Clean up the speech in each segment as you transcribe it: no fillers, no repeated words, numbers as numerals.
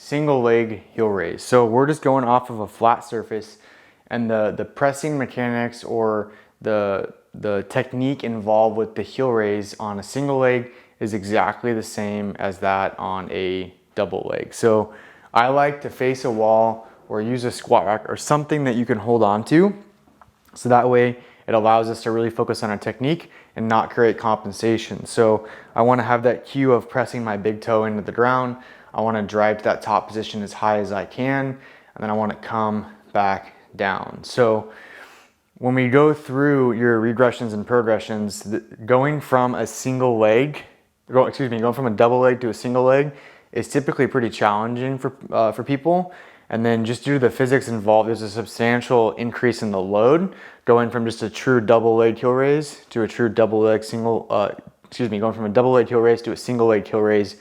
single leg heel raise. So we're just going off of a flat surface, and the pressing mechanics or the technique involved with the heel raise on a single leg is exactly the same as that on a double leg. So I like to face a wall or use a squat rack or something that you can hold on to. So that way it allows us to really focus on our technique and not create compensation. So I want to have that cue of pressing my big toe into the ground. I want to drive to that top position as high as I can, and then I want to come back down. So when we go through your regressions and progressions, going from a single leg, going from a double leg to a single leg is typically pretty challenging for people. And then just due to the physics involved, there's a substantial increase in the load going from just a true double leg heel raise to a true double leg going from a double leg heel raise to a single leg heel raise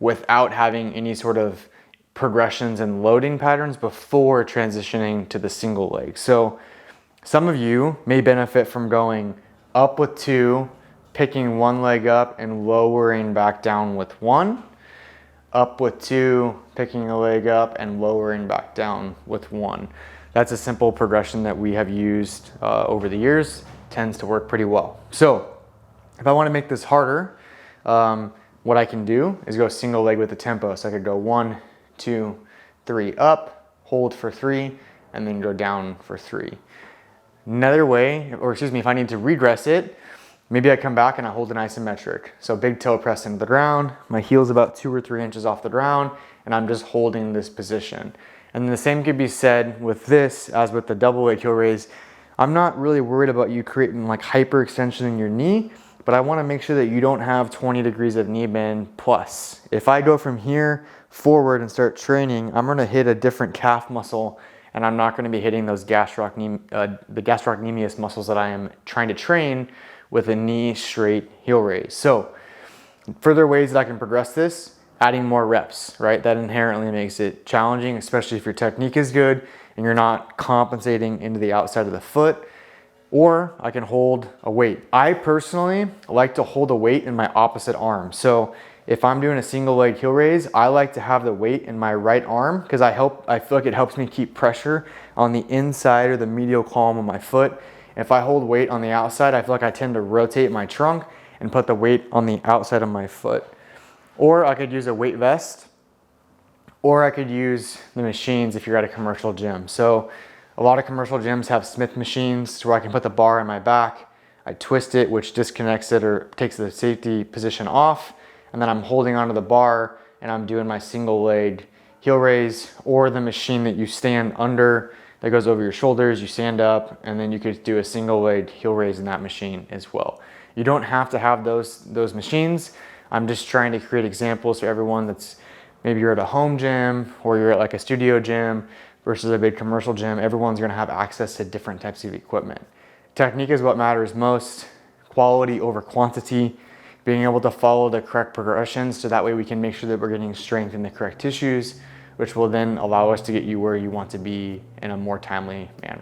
without having any sort of progressions and loading patterns before transitioning to the single leg. So some of you may benefit from going up with two, picking one leg up and lowering back down with one, up with two, picking a leg up and lowering back down with one. That's a simple progression that we have used over the years. Tends to work pretty well. So if I want to make this harder, what I can do is go single leg with the tempo. So I could go 1, 2, 3 up, hold for 3, and then go down for 3. Another way, if I need to regress it, maybe I come back and I hold an isometric. So big toe press into the ground, my heel's about 2 or 3 inches off the ground, and I'm just holding this position. And the same could be said with this as with the double leg heel raise. I'm not really worried about you creating like hyperextension in your knee, but I want to make sure that you don't have 20 degrees of knee bend plus. If I go from here forward and start training, I'm going to hit a different calf muscle, and I'm not going to be hitting those the gastrocnemius muscles that I am trying to train with a knee straight heel raise. So further ways that I can progress this, adding more reps, right? That inherently makes it challenging, especially if your technique is good and you're not compensating into the outside of the foot. Or I can hold a weight. I personally like to hold a weight in my opposite arm. So if I'm doing a single leg heel raise, I like to have the weight in my right arm because I feel like it helps me keep pressure on the inside or the medial column of my foot. If I hold weight on the outside, I feel like I tend to rotate my trunk and put the weight on the outside of my foot. Or I could use a weight vest, or I could use the machines if you're at a commercial gym. So a lot of commercial gyms have Smith machines where I can put the bar in my back, I twist it, which disconnects it or takes the safety position off, and then I'm holding onto the bar and I'm doing my single leg heel raise, or the machine that you stand under that goes over your shoulders, you stand up, and then you could do a single leg heel raise in that machine as well. You don't have to have those machines. I'm just trying to create examples for everyone that's maybe you're at a home gym or you're at like a studio gym versus a big commercial gym. Everyone's gonna have access to different types of equipment. Technique is what matters most, quality over quantity, being able to follow the correct progressions so that way we can make sure that we're getting strength in the correct tissues, which will then allow us to get you where you want to be in a more timely manner.